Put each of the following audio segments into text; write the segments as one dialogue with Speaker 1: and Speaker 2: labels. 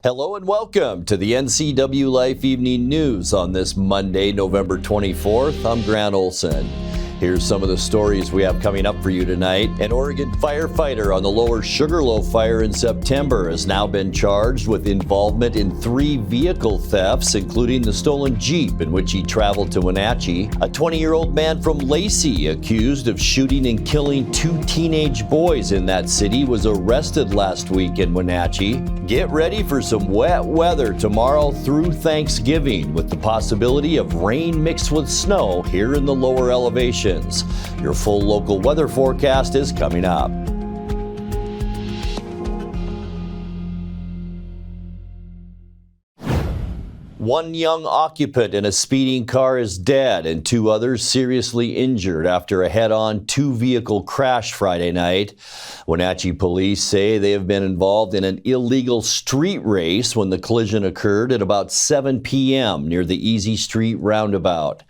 Speaker 1: Hello and welcome to the NCWLIFE Evening News on this Monday, November 24th. I'm Grant Olson. Here's some of the stories we have coming up for you tonight. An Oregon firefighter on the Lower Sugarloaf Fire in September has now been charged with involvement in 3 vehicle thefts, including the stolen Jeep in which he traveled to Wenatchee. A 20-year-old man from Lacey, accused of shooting and killing 2 teenage boys in that city, was arrested last week in Wenatchee. Get ready for some wet weather tomorrow through Thanksgiving, with the possibility of rain mixed with snow here in the lower elevations. Your full local weather forecast is coming up. One young occupant in a speeding car is dead and 2 others seriously injured after a head-on 2-vehicle crash Friday night. Wenatchee police say they have been involved in an illegal street race when the collision occurred at about 7 p.m. near the Easy Street roundabout.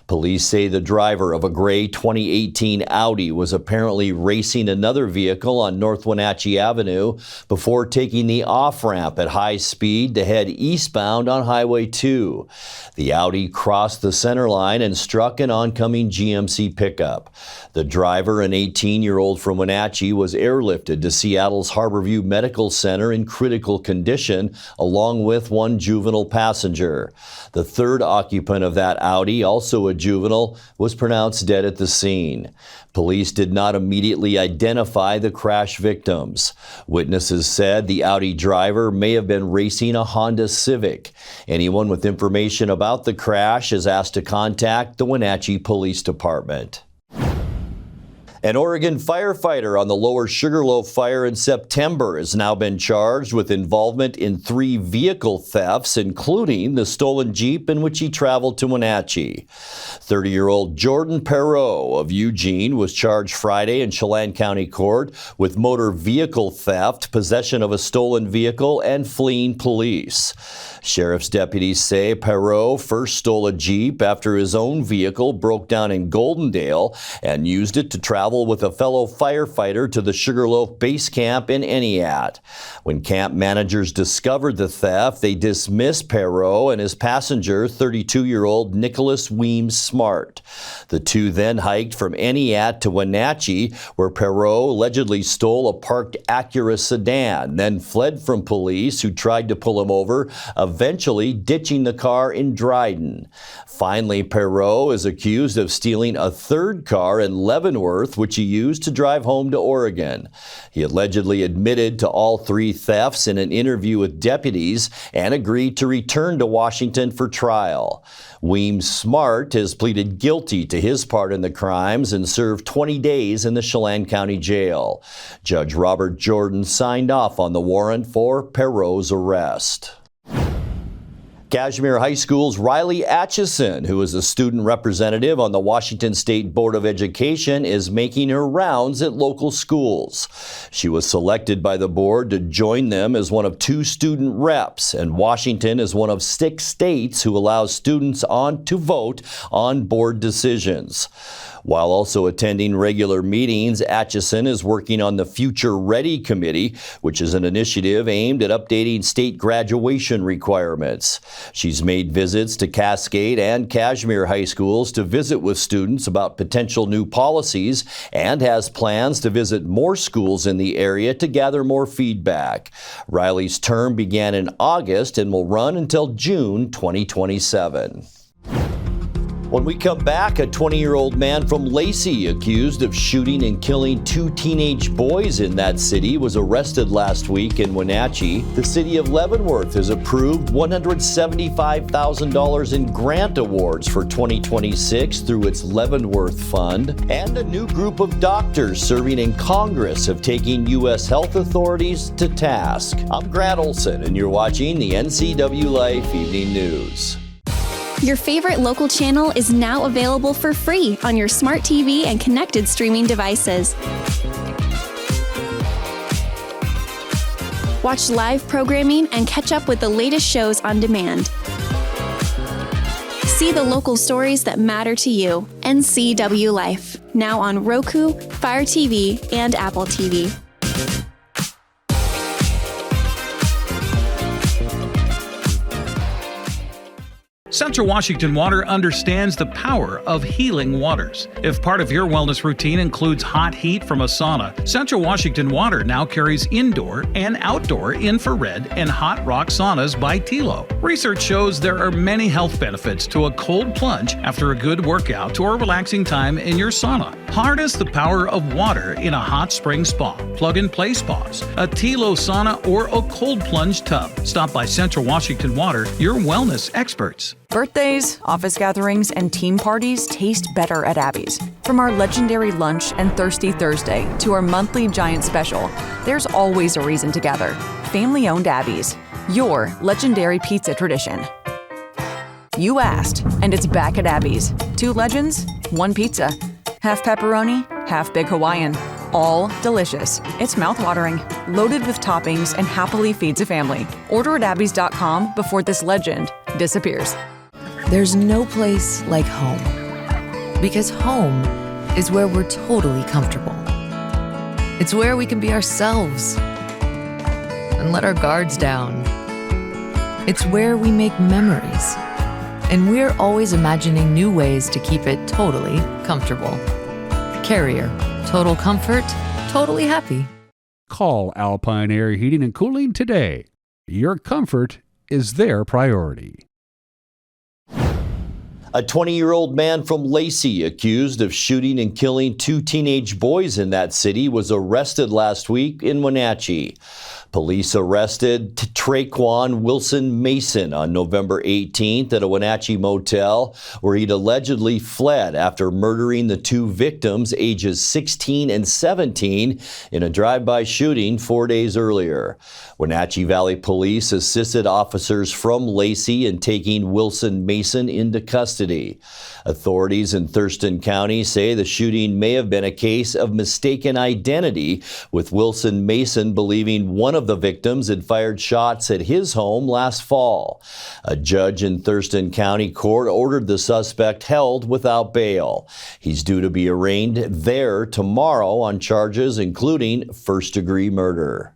Speaker 1: Police say the driver of a gray 2018 Audi was apparently racing another vehicle on North Wenatchee Avenue before taking the off-ramp at high speed to head eastbound on Highway 2. The Audi crossed the center line and struck an oncoming GMC pickup. The driver, an 18-year-old from Wenatchee, was airlifted to Seattle's Harborview Medical Center in critical condition, along with 1 juvenile passenger. The 3rd occupant of that Audi, also a juvenile, was pronounced dead at the scene. Police did not immediately identify the crash victims. Witnesses said the Audi driver may have been racing a Honda Civic. Anyone with information about the crash is asked to contact the Wenatchee Police Department. An Oregon firefighter on the Lower Sugarloaf Fire in September has now been charged with involvement in 3 vehicle thefts, including the stolen Jeep in which he traveled to Wenatchee. 30-year-old Jordan Perreault of Eugene was charged Friday in Chelan County Court with motor vehicle theft, possession of a stolen vehicle, and fleeing police. Sheriff's deputies say Perreault first stole a Jeep after his own vehicle broke down in Goldendale and used it to travel with a fellow firefighter to the Sugarloaf base camp in Eniat. When camp managers discovered the theft, they dismissed Perreault and his passenger, 32-year-old Nicholas Weems Smart. The 2 then hiked from Eniat to Wenatchee, where Perreault allegedly stole a parked Acura sedan, then fled from police who tried to pull him over, eventually ditching the car in Dryden. Finally, Perreault is accused of stealing a 3rd car in Leavenworth, which he used to drive home to Oregon. He allegedly admitted to all 3 thefts in an interview with deputies and agreed to return to Washington for trial. Weems Smart has pleaded guilty to his part in the crimes and served 20 days in the Chelan County Jail. Judge Robert Jordan signed off on the warrant for Perreault's arrest. Kashmere High School's Riley Atchison, who is a student representative on the Washington State Board of Education, is making her rounds at local schools. She was selected by the board to join them as one of 2 student reps, and Washington is one of 6 states who allows students to vote on board decisions. While also attending regular meetings, Atchison is working on the Future Ready Committee, which is an initiative aimed at updating state graduation requirements. She's made visits to Cascade and Kashmere High Schools to visit with students about potential new policies and has plans to visit more schools in the area to gather more feedback. Riley's term began in August and will run until June 2027. When we come back, a 20-year-old man from Lacey, accused of shooting and killing 2 teenage boys in that city, was arrested last week in Wenatchee. The city of Leavenworth has approved $175,000 in grant awards for 2026 through its Leavenworth Fund. And a new group of doctors serving in Congress have taken U.S. health authorities to task. I'm Grant Olson, and you're watching the NCWLIFE Evening News.
Speaker 2: Your favorite local channel is now available for free on your smart TV and connected streaming devices. Watch live programming and catch up with the latest shows on demand. See the local stories that matter to you. NCWLIFE, now on Roku, Fire TV, and Apple TV.
Speaker 3: Central Washington Water understands the power of healing waters. If part of your wellness routine includes hot heat from a sauna, Central Washington Water now carries indoor and outdoor infrared and hot rock saunas by Tilo. Research shows there are many health benefits to a cold plunge after a good workout or relaxing time in your sauna. Harness the power of water in a hot spring spa, plug-and-play spas, a Tilo sauna, or a cold plunge tub. Stop by Central Washington Water, your wellness experts.
Speaker 4: Birthdays, office gatherings, and team parties taste better at Abby's. From our legendary lunch and Thirsty Thursday to our monthly giant special, there's always a reason to gather. Family-owned Abby's, your legendary pizza tradition. You asked, and it's back at Abby's. 2 legends, 1 pizza. Half pepperoni, half big Hawaiian. All delicious. It's mouthwatering, loaded with toppings, and happily feeds a family. Order at abbys.com before this legend disappears.
Speaker 5: There's no place like home. Because home is where we're totally comfortable. It's where we can be ourselves and let our guards down. It's where we make memories. And we're always imagining new ways to keep it totally comfortable. Carrier. Total comfort, totally happy.
Speaker 6: Call Alpine Air Heating and Cooling today. Your comfort is their priority.
Speaker 1: A 20-year-old man from Lacey accused of shooting and killing 2 teenage boys in that city was arrested last week in Wenatchee. Police arrested Traquan Wilson Mason on November 18th at a Wenatchee motel where he'd allegedly fled after murdering the 2 victims, ages 16 and 17, in a drive-by shooting 4 days earlier. Wenatchee Valley Police assisted officers from Lacey in taking Wilson Mason into custody. Authorities in Thurston County say the shooting may have been a case of mistaken identity, with Wilson Mason believing one of the victims had fired shots at his home last fall. A judge in Thurston County Court ordered the suspect held without bail. He's due to be arraigned there tomorrow on charges including first-degree murder.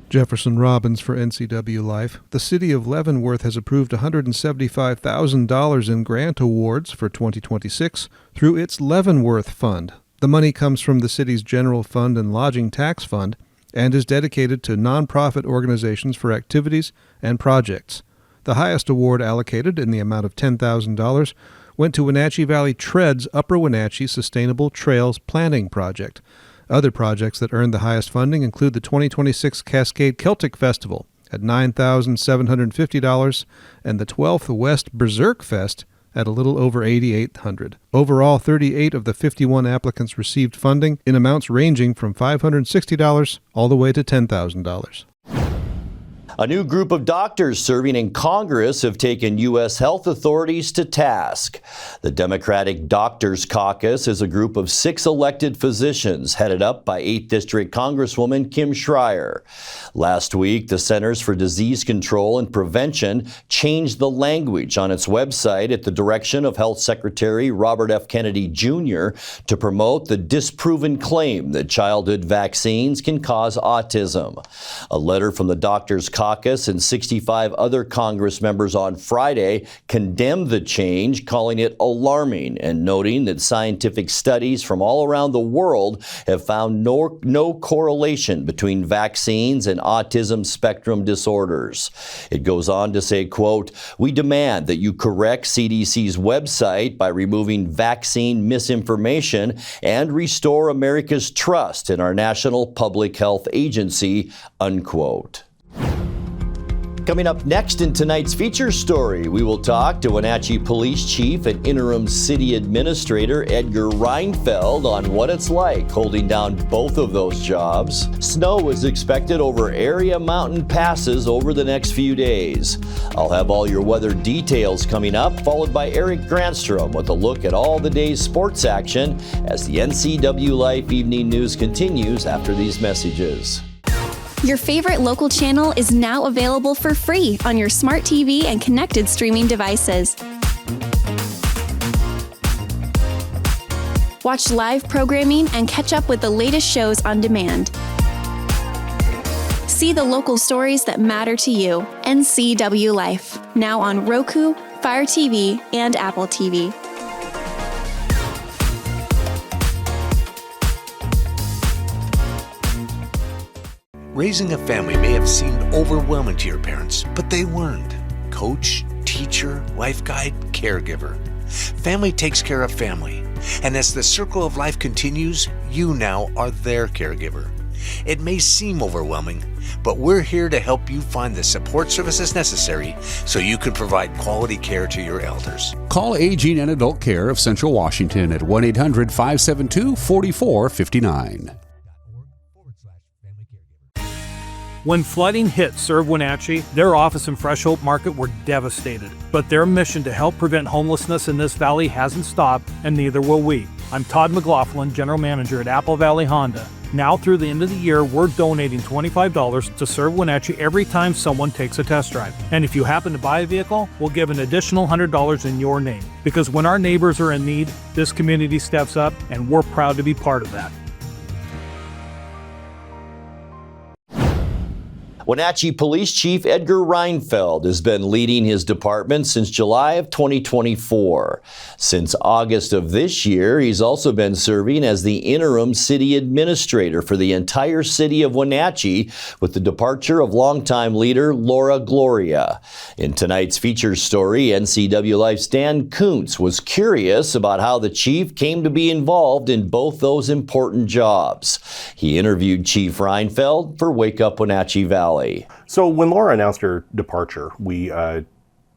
Speaker 7: Jefferson Robbins for NCWLIFE. The City of Leavenworth has approved $175,000 in grant awards for 2026 through its Leavenworth Fund. The money comes from the city's general fund and lodging tax fund and is dedicated to nonprofit organizations for activities and projects. The highest award allocated, in the amount of $10,000, went to Wenatchee Valley Tread's Upper Wenatchee Sustainable Trails Planning Project. Other projects that earned the highest funding include the 2026 Cascade Celtic Festival at $9,750 and the 12th West Berserk Fest at a little over $8,800. Overall, 38 of the 51 applicants received funding in amounts ranging from $560 all the way to $10,000.
Speaker 1: A new group of doctors serving in Congress have taken U.S. health authorities to task. The Democratic Doctors Caucus is a group of 6 elected physicians headed up by 8th District Congresswoman Kim Schreier. Last week, the Centers for Disease Control and Prevention changed the language on its website at the direction of Health Secretary Robert F. Kennedy Jr. to promote the disproven claim that childhood vaccines can cause autism. A letter from the Doctors Caucus and 65 other Congress members on Friday condemned the change, calling it alarming and noting that scientific studies from all around the world have found no correlation between vaccines and autism spectrum disorders. It goes on to say, quote, "We demand that you correct CDC's website by removing vaccine misinformation and restore America's trust in our national public health agency," unquote. Coming up next in tonight's feature story, we will talk to Wenatchee Police Chief and Interim City Administrator Edgar Reinfeld on what it's like holding down both of those jobs. Snow is expected over area mountain passes over the next few days. I'll have all your weather details coming up, followed by Eric Granstrom with a look at all the day's sports action as the NCWLIFE Evening News continues after these messages.
Speaker 2: Your favorite local channel is now available for free on your smart TV and connected streaming devices. Watch live programming and catch up with the latest shows on demand. See the local stories that matter to you. NCWLIFE, now on Roku, Fire TV, and Apple TV.
Speaker 8: Raising a family may have seemed overwhelming to your parents, but they weren't. Coach, teacher, life guide, caregiver. Family takes care of family. And as the circle of life continues, you now are their caregiver. It may seem overwhelming, but we're here to help you find the support services necessary so you can provide quality care to your elders.
Speaker 6: Call Aging and Adult Care of Central Washington at 1-800-572-4459.
Speaker 9: When flooding hit Serve Wenatchee, their office in Fresh Hope Market were devastated. But their mission to help prevent homelessness in this valley hasn't stopped, and neither will we. I'm Todd McLaughlin, General Manager at Apple Valley Honda. Now through the end of the year, we're donating $25 to Serve Wenatchee every time someone takes a test drive. And if you happen to buy a vehicle, we'll give an additional $100 in your name. Because when our neighbors are in need, this community steps up, and we're proud to be part of that.
Speaker 1: Wenatchee Police Chief Edgar Reinfeld has been leading his department since July of 2024. Since August of this year, he's also been serving as the interim city administrator for the entire city of Wenatchee with the departure of longtime leader Laura Gloria. In tonight's feature story, NCWLIFE's Dan Kuntz was curious about how the chief came to be involved in both those important jobs. He interviewed Chief Reinfeld for Wake Up Wenatchee Valley.
Speaker 10: So when Laura announced her departure, we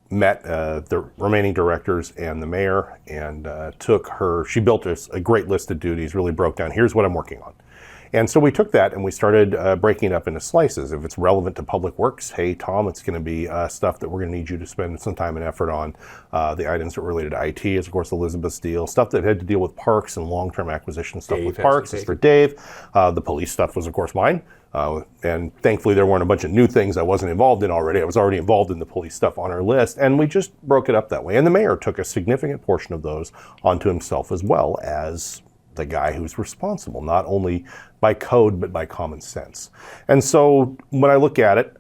Speaker 10: met the remaining directors and the mayor and took her, she built us a great list of duties, really broke down, here's what I'm working on. And so we took that and we started breaking it up into slices. If it's relevant to public works, hey, Tom, it's going to be stuff that we're going to need you to spend some time and effort on. The items that were related to IT is, of course, Elizabeth's deal. Stuff that had to deal with parks and long-term acquisition stuff with parks is for Dave. The police stuff was, of course, mine. And thankfully, there weren't a bunch of new things I wasn't involved in already. I was already involved in the police stuff on our list. And we just broke it up that way. And the mayor took a significant portion of those onto himself as well as the guy who's responsible, not only by code, but by common sense. And so when I look at it,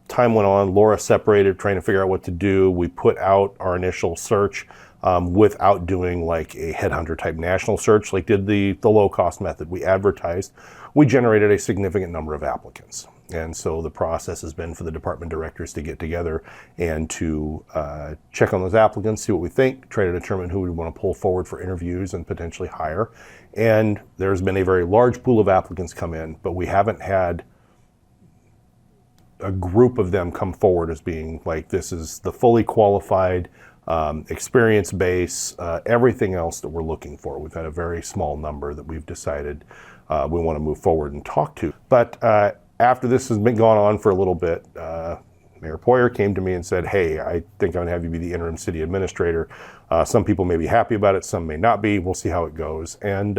Speaker 10: time went on, Laura separated, trying to figure out what to do. We put out our initial search without doing like a headhunter type national search, like did the low cost method. We advertised. We generated a significant number of applicants. And so the process has been for the department directors to get together and to check on those applicants, see what we think, try to determine who we want to pull forward for interviews and potentially hire. And there's been a very large pool of applicants come in, but we haven't had a group of them come forward as being like, this is the fully qualified, experience base, everything else that we're looking for. We've had a very small number that we've decided we want to move forward and talk to. But after this has been going on for a little bit, Mayor Poyer came to me and said, hey, I think I'm going to have you be the interim city administrator. Some people may be happy about it, some may not be. We'll see how it goes. And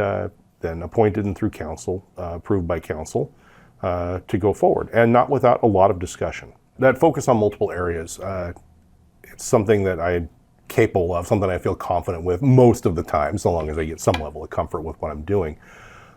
Speaker 10: then appointed and through council, approved by council to go forward. And not without a lot of discussion. That focus on multiple areas, it's something that I'm capable of, something I feel confident with most of the time, so long as I get some level of comfort with what I'm doing.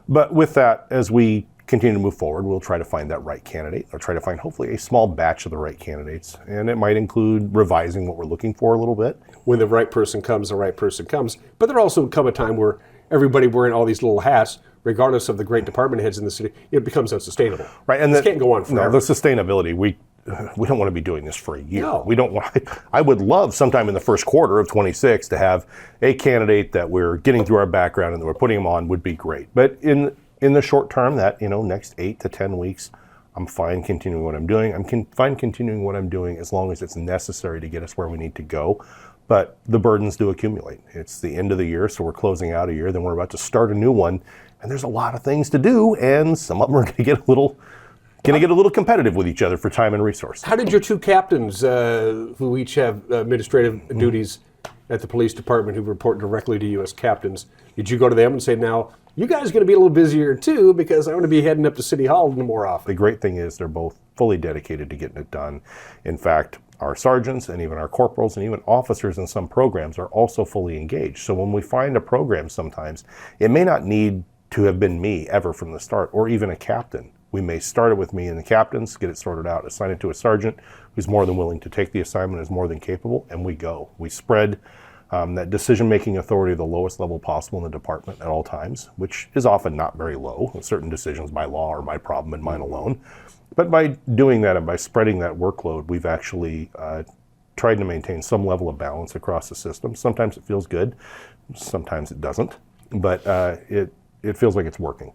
Speaker 10: But with that, as we continue to move forward, we'll try to find that right candidate, or try to find hopefully a small batch of the right candidates. And it might include revising what we're looking for a little bit.
Speaker 11: When the right person comes, the right person comes. But there also come a time where everybody wearing all these little hats, regardless of the great department heads in the city, it becomes unsustainable.
Speaker 10: Right, and
Speaker 11: this can't go on forever.
Speaker 10: No, the sustainability, we don't want to be doing this for a year.
Speaker 11: No.
Speaker 10: We don't want. I would love sometime in the first quarter of 26 to have a candidate that we're getting through our background and that we're putting them on would be great. But in the short term, that next 8 to 10 weeks, I'm fine continuing what I'm doing. I'm fine continuing what I'm doing as long as it's necessary to get us where we need to go. But the burdens do accumulate. It's the end of the year, so we're closing out a year. Then we're about to start a new one, and there's a lot of things to do, and some of them are going to get a little competitive with each other for time and resource.
Speaker 11: How did your two captains, who each have administrative duties at the police department, who report directly to you as captains, did you go to them and say, now, you guys are going to be a little busier too, because I'm going to be heading up to City Hall more often?
Speaker 10: The great thing is they're both fully dedicated to getting it done. In fact, our sergeants and even our corporals and even officers in some programs are also fully engaged. So when we find a program sometimes, it may not need to have been me ever from the start, or even a captain. We may start it with me and the captains, get it sorted out, assign it to a sergeant who's more than willing to take the assignment, is more than capable, and we go. We spread that decision-making authority to the lowest level possible in the department at all times, which is often not very low. Certain decisions by law are my problem and mine alone. But by doing that and by spreading that workload, we've actually tried to maintain some level of balance across the system. Sometimes it feels good, sometimes it doesn't, but it feels like it's working.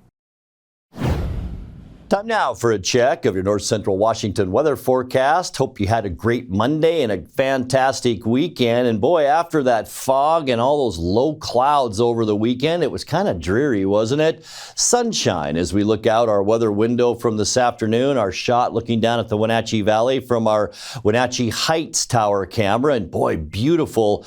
Speaker 1: Time now for a check of your North Central Washington weather forecast. Hope you had a great Monday and a fantastic weekend. And boy, after that fog and all those low clouds over the weekend, it was kind of dreary, wasn't it? Sunshine as we look out our weather window from this afternoon. Our shot looking down at the Wenatchee Valley from our Wenatchee Heights tower camera. And boy, beautiful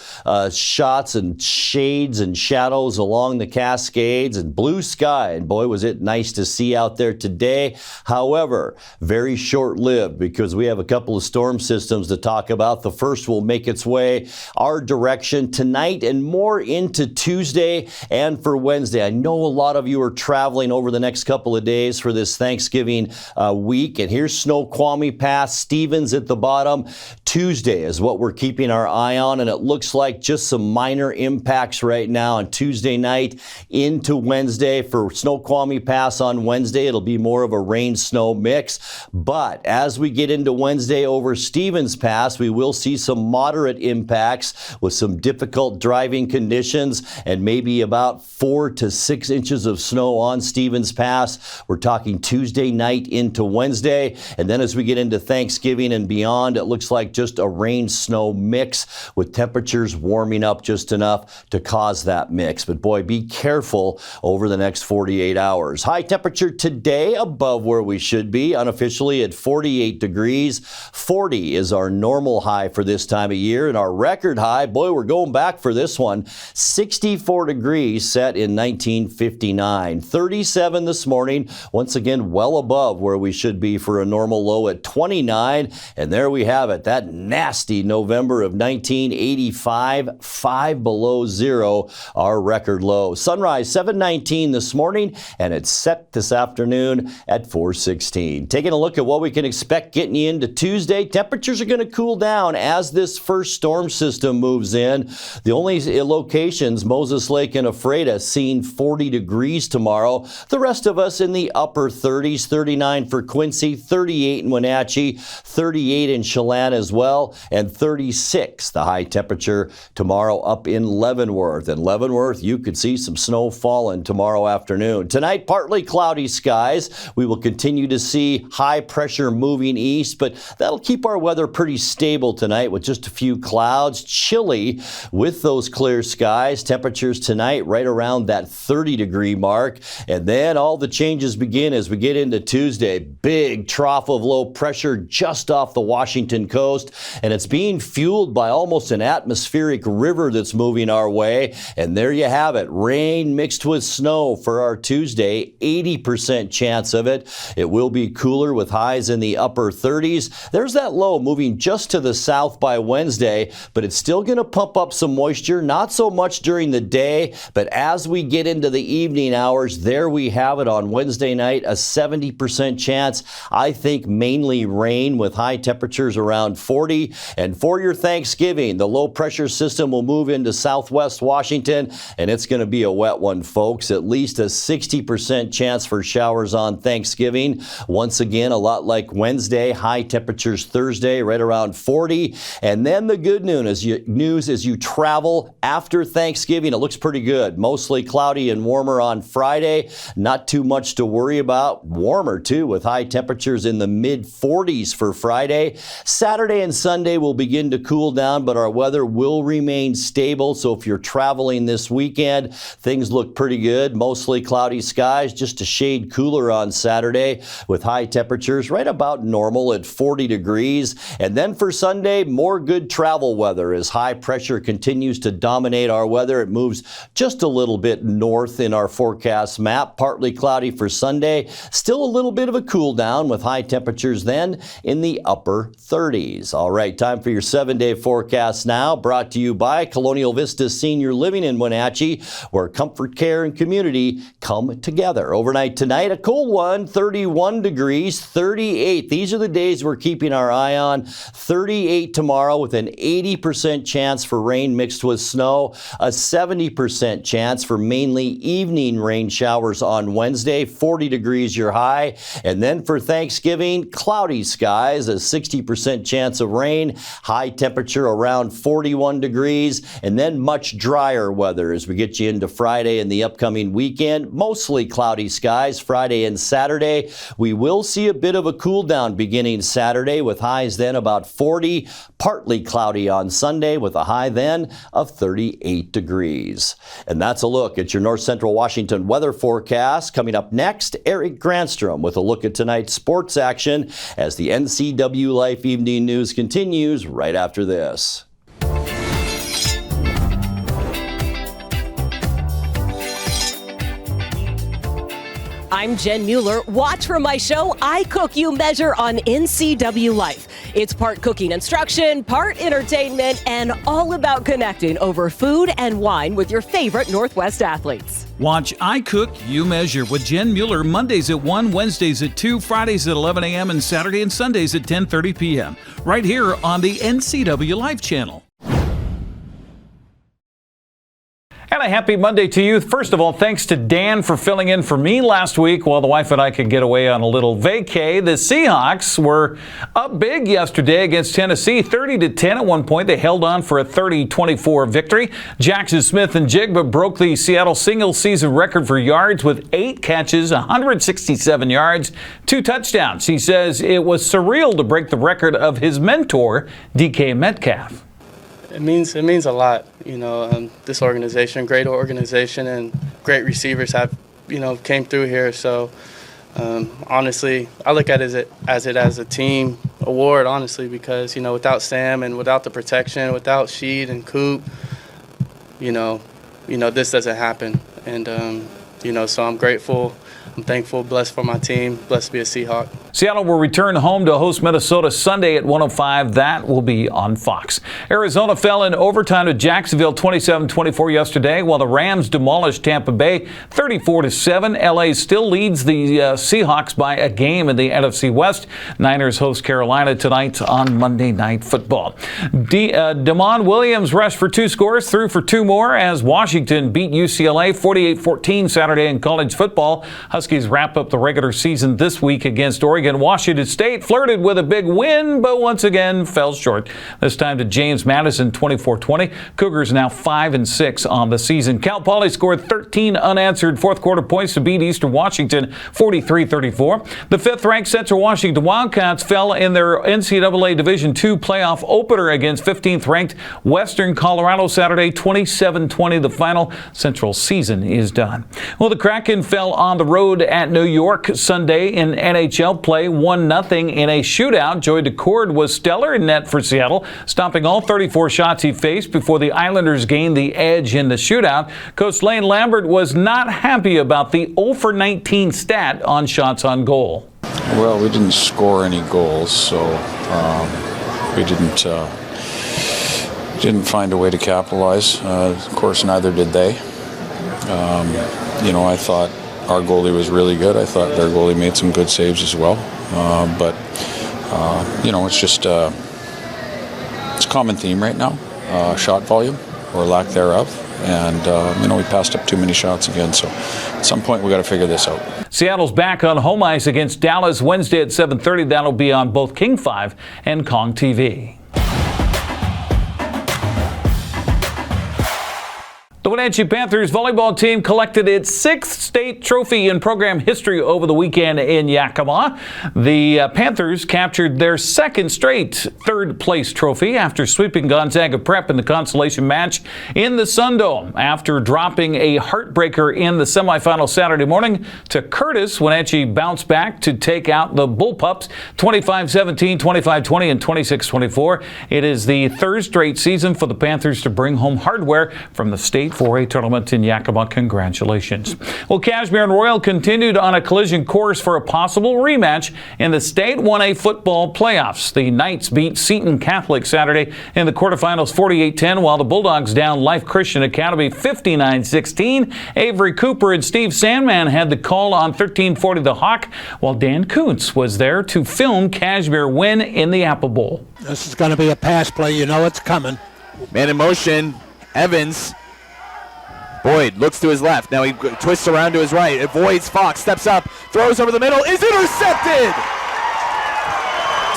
Speaker 1: shots and shades and shadows along the Cascades and blue sky. And boy, was it nice to see out there today. However, very short-lived because we have a couple of storm systems to talk about. The first will make its way our direction tonight and more into Tuesday and for Wednesday. I know a lot of you are traveling over the next couple of days for this Thanksgiving week. And here's Snoqualmie Pass, Stevens at the bottom. Tuesday is what we're keeping our eye on, and it looks like just some minor impacts right now on Tuesday night into Wednesday. For Snoqualmie Pass on Wednesday, it'll be more of a rain-snow mix. But as we get into Wednesday over Stevens Pass, we will see some moderate impacts with some difficult driving conditions and maybe about 4 to 6 inches of snow on Stevens Pass. We're talking Tuesday night into Wednesday. And then as we get into Thanksgiving and beyond, it looks like just a rain-snow mix with temperatures warming up just enough to cause that mix. But boy, be careful over the next 48 hours. High temperature today above where we should be, unofficially at 48 degrees. 40 is our normal high for this time of year, and our record high, boy, we're going back for this one, 64 degrees set in 1959. 37 this morning, once again well above where we should be for a normal low at 29. And there we have it, that nasty November of 1985, 5 below zero, our record low. Sunrise 7:19 this morning, and it's set this afternoon at 4:16. Taking a look at what we can expect getting you into Tuesday. Temperatures are going to cool down as this first storm system moves in. The only locations, Moses Lake and Ephrata, seeing 40 degrees tomorrow. The rest of us in the upper 30s, 39 for Quincy, 38 in Wenatchee, 38 in Chelan as well, and 36 the high temperature tomorrow up in Leavenworth. In Leavenworth, you could see some snow falling tomorrow afternoon. Tonight, partly cloudy skies. We will continue to see high pressure moving east, but that'll keep our weather pretty stable tonight with just a few clouds. Chilly with those clear skies. Temperatures tonight right around that 30-degree mark. And then all the changes begin as we get into Tuesday. Big trough of low pressure just off the Washington coast, and it's being fueled by almost an atmospheric river that's moving our way. And there you have it. Rain mixed with snow for our Tuesday. 80% chance of it. It will be cooler with highs in the upper 30s. There's that low moving just to the south by Wednesday, but it's still going to pump up some moisture, not so much during the day, but as we get into the evening hours, there we have it on Wednesday night, a 70% chance. I think mainly rain with high temperatures around 40. And for your Thanksgiving, the low pressure system will move into southwest Washington, and it's going to be a wet one, folks. At least a 60% chance for showers on Thanksgiving. Once again, a lot like Wednesday, high temperatures Thursday, right around 40. And then the good news as you travel after Thanksgiving, it looks pretty good. Mostly cloudy and warmer on Friday. Not too much to worry about. Warmer too, with high temperatures in the mid 40s for Friday. Saturday and Sunday will begin to cool down, but our weather will remain stable. So if you're traveling this weekend, things look pretty good. Mostly cloudy skies, just a shade cooler on Saturday with high temperatures right about normal at 40 degrees. And then for Sunday, more good travel weather as high pressure continues to dominate our weather. It moves just a little bit north in our forecast map. Partly cloudy for Sunday. Still a little bit of a cool down with high temperatures then in the upper 30s. degrees. All right, time for your 7-day forecast now, brought to you by Colonial Vista Senior Living in Wenatchee, where comfort, care, and community come together. Overnight tonight, a cool one, 31 degrees, 38. These are the days we're keeping our eye on. 38 tomorrow with an 80% chance for rain mixed with snow, a 70% chance for mainly evening rain showers on Wednesday, 40 degrees your high. And then for Thanksgiving, cloudy skies, a 60% chance of rain, high temperature around 41 degrees, and then much drier weather as we get you into Friday and the upcoming weekend. Mostly cloudy skies Friday and Saturday. We will see a bit of a cool down beginning Saturday with highs then about 40, partly cloudy on Sunday with a high then of 38 degrees. And that's a look at your North Central Washington weather forecast. Coming up next, Eric Granstrom with a look at tonight's sports action as the NCWLIFE Evening News continues right after this.
Speaker 12: I'm Jen Mueller. Watch for my show, I Cook, You Measure on NCWLIFE. It's part cooking instruction, part entertainment, and all about connecting over food and wine with your favorite Northwest athletes.
Speaker 3: Watch I Cook, You Measure with Jen Mueller Mondays at 1, Wednesdays at 2, Fridays at 11 a.m., and Saturday and Sundays at 10:30 p.m. right here on the NCWLIFE channel. And a happy Monday to you. First of all, thanks to Dan for filling in for me last week while the wife and I could get away on a little vacay. The Seahawks were up big yesterday against Tennessee, 30-10 at one point. They held on for a 30-24 victory. Jackson Smith and Jigba broke the Seattle single-season record for yards with 8 catches, 167 yards, 2 touchdowns. He says it was surreal to break the record of his mentor, DK Metcalf.
Speaker 13: It means a lot, this organization, great organization, and great receivers have, came through here. So, honestly, I look at it as a team award, honestly, because, without Sam and without the protection, without Sheed and Coop, this doesn't happen. And, so I'm grateful. I'm thankful, blessed for my team, blessed to be a Seahawk.
Speaker 3: Seattle will return home to host Minnesota Sunday at 1:05. That will be on Fox. Arizona fell in overtime to Jacksonville 27-24 yesterday, while the Rams demolished Tampa Bay 34-7. LA still leads the Seahawks by a game in the NFC West. Niners host Carolina tonight on Monday Night Football. Damon Williams rushed for 2 scores, threw for 2 more as Washington beat UCLA 48-14 Saturday in college football. Huskies wrap up the regular season this week against Oregon. Washington State flirted with a big win, but once again fell short. This time to James Madison, 24-20. Cougars now 5-6 on the season. Cal Poly scored 13 unanswered fourth-quarter points to beat Eastern Washington 43-34. The 5th-ranked Central Washington Wildcats fell in their NCAA Division II playoff opener against 15th-ranked Western Colorado Saturday, 27-20. The final. Central season is done. Well, the Kraken fell on the road at New York Sunday in NHL play, 1-0 in a shootout. Joey Decord was stellar in net for Seattle, stopping all 34 shots he faced before the Islanders gained the edge in the shootout. Coach Lane Lambert was not happy about the 0-for-19 stat on shots on goal.
Speaker 14: Well, we didn't score any goals, so we didn't find a way to capitalize. Of course, neither did they. I thought our goalie was really good. I thought their goalie made some good saves as well. But it's just it's a common theme right now, shot volume or lack thereof. And, we passed up too many shots again. So at some point we got to figure this out.
Speaker 3: Seattle's back on home ice against Dallas Wednesday at 7:30. That'll be on both King 5 and Kong TV. The Wenatchee Panthers volleyball team collected its 6th state trophy in program history over the weekend in Yakima. The Panthers captured their 2nd straight 3rd place trophy after sweeping Gonzaga Prep in the consolation match in the Sundome. After dropping a heartbreaker in the semifinal Saturday morning to Curtis, Wenatchee bounced back to take out the Bullpups 25-17, 25-20, and 26-24. It is the 3rd straight season for the Panthers to bring home hardware from the state State 4A tournament in Yakima. Congratulations. Well, Cashmere and Royal continued on a collision course for a possible rematch in the State 1A football playoffs. The Knights beat Seton Catholic Saturday in the quarterfinals 48-10, while the Bulldogs down Life Christian Academy 59-16. Avery Cooper and Steve Sandman had the call on 1340 The Hawk, while Dan Kuntz was there to film Cashmere win in the Apple Bowl.
Speaker 15: This is going to be a pass play. You know it's coming.
Speaker 16: Man in motion. Evans. Boyd looks to his left. Now he twists around to his right. Avoids Fox. Steps up. Throws over the middle. Is intercepted!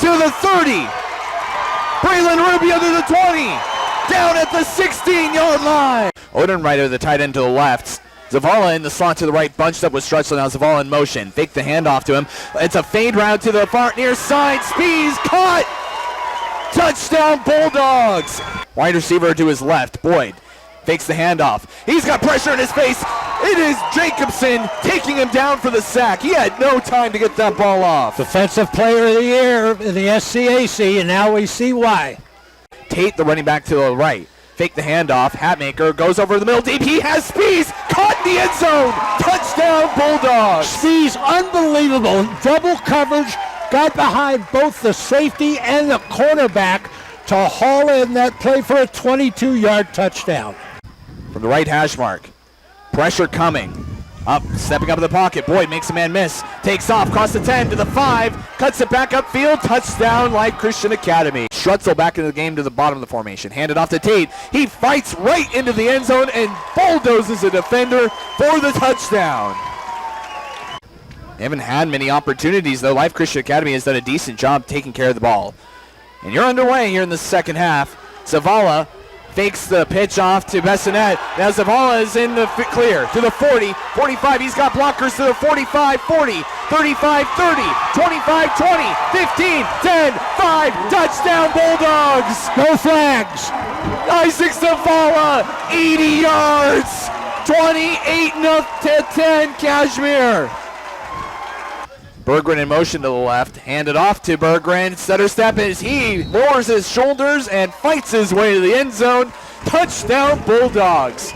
Speaker 16: To the 30. Braylon Rubio to the 20. Down at the 16-yard line. Odenreiter, the tight end, to the left. Zavala in the slot to the right, bunched up with Strutzel. Now Zavala in motion. Fake the handoff to him. It's a fade route to the far near side. Spees caught. Touchdown Bulldogs. Wide receiver to his left. Boyd fakes the handoff. He's got pressure in his face. It is Jacobson taking him down for the sack. He had no time to get that ball off.
Speaker 15: Defensive player of the year in the SCAC, and now we see why.
Speaker 16: Tate, the running back, to the right. Fake the handoff. Hatmaker goes over the middle deep. He has Spees caught in the end zone. Touchdown Bulldogs.
Speaker 15: Spees, unbelievable. Double coverage. Got behind both the safety and the cornerback to haul in that play for a 22-yard touchdown.
Speaker 16: From the right hash mark. Pressure coming. Up, stepping up in the pocket. Boyd makes a man miss. Takes off, across the 10 to the 5. Cuts it back upfield. Touchdown, Life Christian Academy. Strutzel back into the game to the bottom of the formation. Handed off to Tate. He fights right into the end zone and bulldozes a defender for the touchdown. They haven't had many opportunities, though. Life Christian Academy has done a decent job taking care of the ball. And you're underway here in the second half. Zavala fakes the pitch off to Bessonette. Now Zavala is in the clear to the 40, 45. He's got blockers to the 45, 40, 35, 30, 25, 20, 15, 10, 5. Touchdown Bulldogs.
Speaker 15: No flags.
Speaker 16: Isaac Zavala, 80 yards. 28-10 Cashmere. Berggren in motion to the left, handed off to Berggren. Stutter step as he lowers his shoulders and fights his way to the end zone. Touchdown Bulldogs.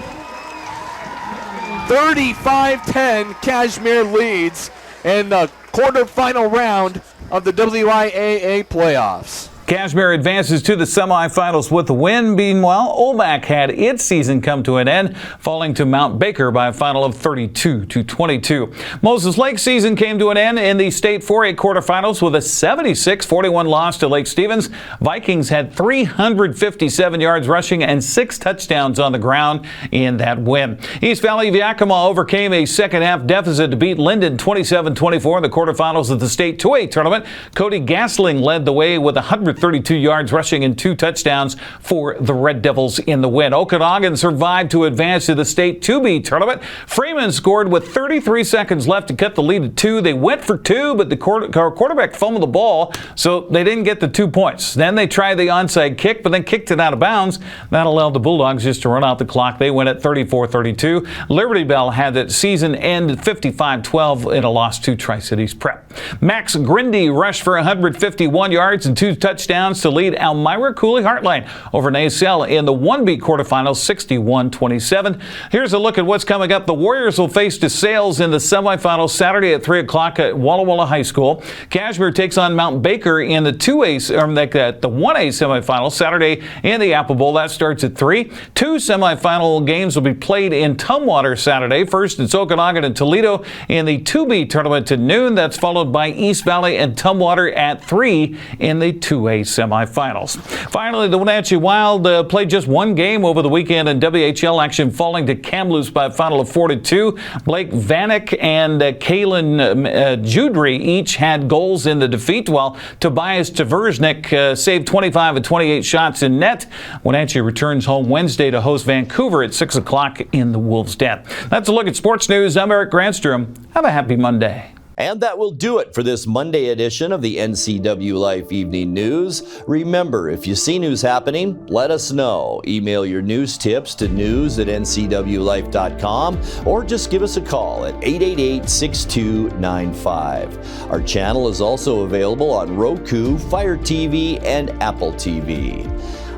Speaker 16: 35-10 Cashmere leads in the quarterfinal round of the WIAA playoffs.
Speaker 3: Cashmere advances to the semifinals with the win. Meanwhile, Olmec had its season come to an end, falling to Mount Baker by a final of 32-22. Moses Lake's season came to an end in the State 4A quarterfinals with a 76-41 loss to Lake Stevens. Vikings had 357 yards rushing and 6 touchdowns on the ground in that win. East Valley of Yakima overcame a second-half deficit to beat Linden 27-24 in the quarterfinals of the State 2A tournament. Cody Gasling led the way with 132 yards rushing and 2 touchdowns for the Red Devils in the win. Okanagan survived to advance to the State 2B tournament. Freeman scored with 33 seconds left to cut the lead to 2. They went for 2, but the quarterback fumbled the ball, so they didn't get the 2 points. Then they tried the onside kick, but then kicked it out of bounds. That allowed the Bulldogs just to run out the clock. They win at 34-32. Liberty Bell had the season end 55-12 in a loss to Tri-Cities Prep. Max Grindy rushed for 151 yards and 2 touchdowns to lead Elmira Cooley Heartline over Nacelle in the 1B quarterfinals 61-27. Here's a look at what's coming up. The Warriors will face DeSales in the semifinals Saturday at 3 o'clock at Walla Walla High School. Cashmere takes on Mount Baker in the 1A semifinals Saturday in the Apple Bowl. That starts at 3. 2 semifinal games will be played in Tumwater Saturday. First, it's Okanagan and Toledo in the 2B tournament at noon. That's followed by East Valley and Tumwater at 3 in the 2A semifinals. Finally, the Wenatchee Wild played just one game over the weekend in WHL action, falling to Kamloops by a final of 4-2. Blake Vanek and Kalen Judry each had goals in the defeat, while Tobias Tversnik saved 25 of 28 shots in net. Wenatchee returns home Wednesday to host Vancouver at 6 o'clock in the Wolves' Den. That's a look at sports news. I'm Eric Granstrom. Have a happy Monday.
Speaker 1: And that will do it for this Monday edition of the NCWLIFE Evening News. Remember, if you see news happening, let us know. Email your news tips to news@ncwlife.com or just give us a call at 888-6295. Our channel is also available on Roku, Fire TV, and Apple TV.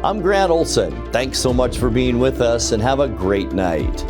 Speaker 1: I'm Grant Olson. Thanks so much for being with us and have a great night.